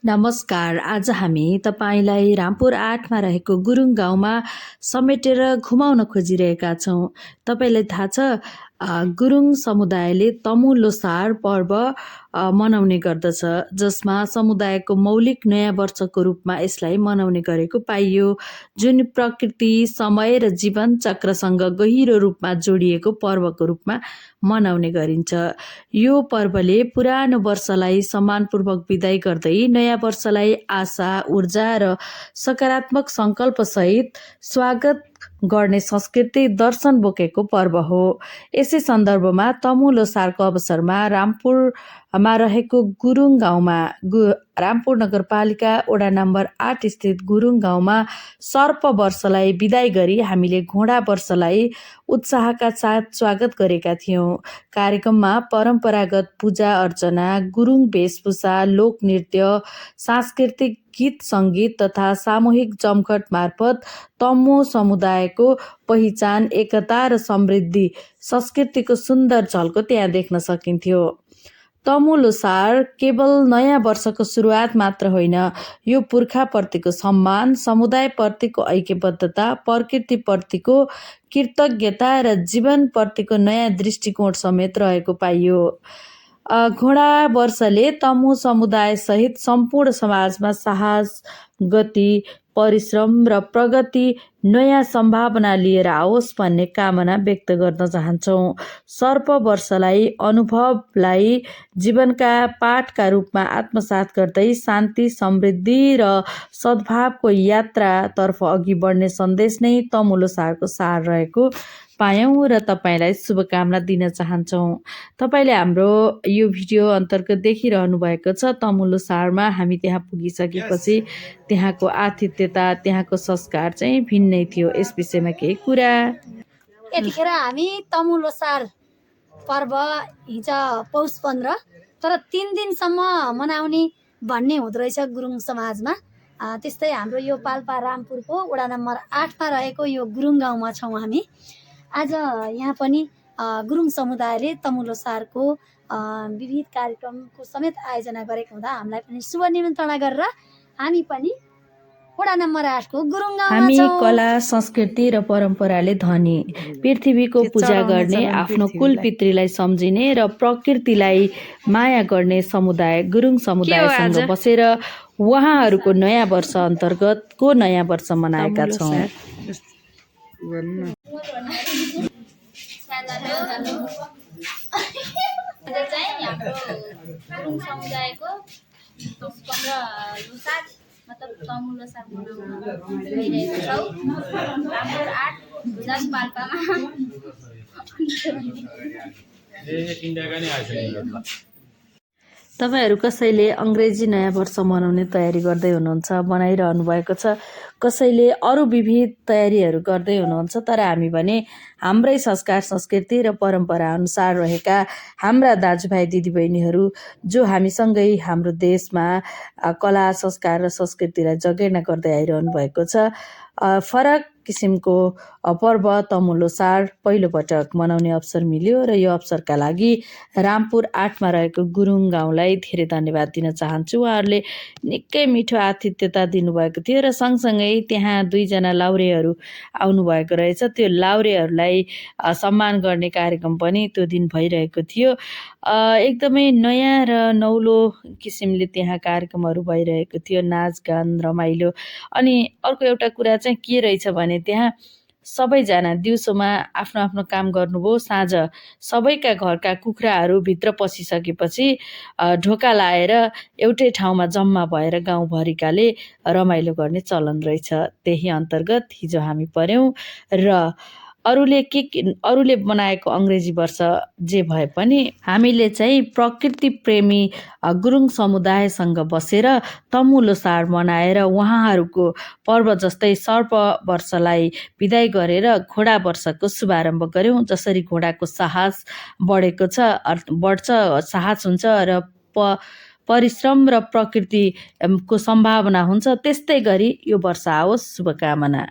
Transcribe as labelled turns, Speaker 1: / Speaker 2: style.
Speaker 1: नमस्कार। आज हामी तपाईंलाई रामपुर 8 मा रहेको गुरुङ गाउँमा समेटेर घुमाउन खोजिरहेका छौं। तपाईंलाई थाहा छ गुरुङ समुदायले तमु लोसार पर्व मनाउने गर्दछ, जसमा समुदायको मौलिक नयाँ वर्षको रूपमा यसलाई मनाउने गरेको पाइयो, जुन प्रकृति, समय र जीवन चक्रसँग गहिरो रूपमा जोडिएको पर्वको रूपमा मनाउने गरिन्छ। यो पर्वले पुरानो वर्षलाई सम्मानपूर्वक बिदाई गर्दै नयाँ वर्षलाई आशा, ऊर्जा र सकारात्मक संकल्पसहित स्वागत गर्ने संस्कृति दर्शन बोकेको पर्व हो। यसै सन्दर्भमा तमु लोसारको अवसरमा रामपुरमा रहेको गुरुङ गाउँमा रामपुर नगरपालिका वडा नम्बर 8 स्थित गुरुङ गाउँमा सर्प वर्षलाई बिदाई गरी हामीले घोडा वर्षलाई उत्साहका साथ स्वागत गरेका थियौं। कार्यक्रममा परम्परागत पूजा अर्चना, गुरुङ वेशभूषा, लोकनृत्य, सांस्कृतिक गीत सङ्गीत तथा सामूहिक जमघट मार्फत तमु समुदायको पहिचान, एकता र समृद्धि संस्कृतिको सुन्दर झल्को त्यहाँ देख्न सकिन्थ्यो। तमु लोसार केवल नयाँ वर्षको सुरुवात मात्र होइन, यो पुर्खाप्रतिको सम्मान, समुदायप्रतिको ऐक्यबद्धता, प्रकृतिप्रतिको कृतज्ञता र जीवनप्रतिको नयाँ दृष्टिकोण समेत रहेको पाइयो। घोडा वर्षले तमु समुदायसहित सम्पूर्ण समाजमा साहस, गति, परिश्रम र प्रगति, नयाँ सम्भावना लिएर आओस् भन्ने कामना व्यक्त गर्न चाहन्छौँ। सर्प वर्षलाई अनुभवलाई जीवनका पाठका रूपमा आत्मसात गर्दै शान्ति, समृद्धि र सद्भावको यात्रातर्फ अघि बढ्ने सन्देश नै तमु लोसारको सार रहेको पायौं र तपाईंलाई शुभकामना दिन चाहन्छौँ। तपाईले हाम्रो यो भिडियो अन्तर्गत देखिरहनु भएको छ। तमु लोसारमा हामी त्यहाँ पुगिसकेपछि त्यहाँको आतिथ्यता, त्यहाँको संस्कार चाहिँ भिन्नै थियो। यस विषयमा केही कुरा?
Speaker 2: यतिखेर हामी तमु लोसार पर्व हिजो पौष 15 तर 3 दिनसम्म मनाउने भन्ने हुँदो रहेछ गुरुङ समाजमा। त्यस्तै हाम्रो यो पाल्पा रामपुरको वडा नम्बर 8 मा रहेको यो गुरुङ गाउँमा छौँ हामी। आज यहाँ पनि गुरुङ समुदायले तमु लोसारको विविध कार्यक्रमको समेत आयोजना गरेको हुँदा हामीलाई पनि शुभ निमन्त्रणा गरेर हामी पनि वडा नम्बर 8 को गुरुङ गाउँमा
Speaker 1: हामी
Speaker 2: छौँ।
Speaker 1: कला, संस्कृति र परम्पराले धनी, पृथ्वीको पूजा गर्ने, आफ्नो कुल पितृलाई सम्झिने र प्रकृतिलाई माया गर्ने समुदाय गुरुङ समुदायसँग बसेर उहाँहरूको नयाँ वर्ष अन्तर्गतको नयाँ वर्ष मनाएका छौँ।
Speaker 3: गुरुङ समुदायको 15 लोसार मतलब तमु लोसार मनाउन गइरहेको छौँ। रामपुर 8 10 पाल्पामा।
Speaker 1: तपाईहरू कसैले अंग्रेजी नयाँ वर्ष मनाउने तयारी गर्दै हुनुहुन्छ, बनाइरहनु भएको छ, कसैले अरू विविध तयारीहरू गर्दै हुनुहुन्छ। तर हामी भने हाम्रै संस्कार, संस्कृति र परम्परा अनुसार रहेका हाम्रा दाजुभाइ दिदीबहिनीहरू जो हामीसँगै हाम्रो देशमा कला, संस्कार र संस्कृतिलाई जगेर्ना गर्दै आइरहनु भएको छ, फरक किसिमको पर्व तमु लोसार पहिलो पटक मनाउने अवसर मिल्यो र यो अवसरका लागि रामपुर 8 मा रहेको गुरुङ गाउँलाई धेरै धन्यवाद दिन चाहन्छु। उहाँहरूले निकै मिठो आतिथ्यता दिनुभएको थियो र सँगसँगै त्यहाँ 2 जना लाउरेहरू आउनुभएको रहेछ। त्यो लाउरेहरूलाई सम्मान गर्ने कार्यक्रम पनि त्यो दिन भइरहेको थियो। एकदमै नयाँ र नौलो किसिमले त्यहाँ कार्यक्रमहरू भइरहेको थियो, नाचगान, रमाइलो। अनि अर्को एउटा कुरा चाहिँ के रहेछ भने त्यहाँ सबैजना दिउँसोमा आफ्नो आफ्नो काम गर्नुभयो, साँझ सबैका घरका कुखुराहरू भित्र पसिसकेपछि ढोका लाएर एउटै ठाउँमा जम्मा भएर गाउँभरिकाले रमाइलो गर्ने चलन रहेछ। त्यही अन्तर्गत हिजो हामी पर्यौं र अरूले बनाएको अंग्रेजी वर्ष जे भए पनि हामीले चाहिँ प्रकृति प्रेमी गुरुङ समुदायसँग बसेर तमु लोसार मनाएर उहाँहरूको पर्व जस्तै सर्प वर्षलाई बिदाई गरेर घोडा वर्षको शुभारम्भ गर्यौं। जसरी घोडाको साहस बढ्छ, साहस हुन्छ र परिश्रम र प्रकृतिको सम्भावना हुन्छ, त्यस्तै गरी यो वर्ष आओस्। शुभकामना।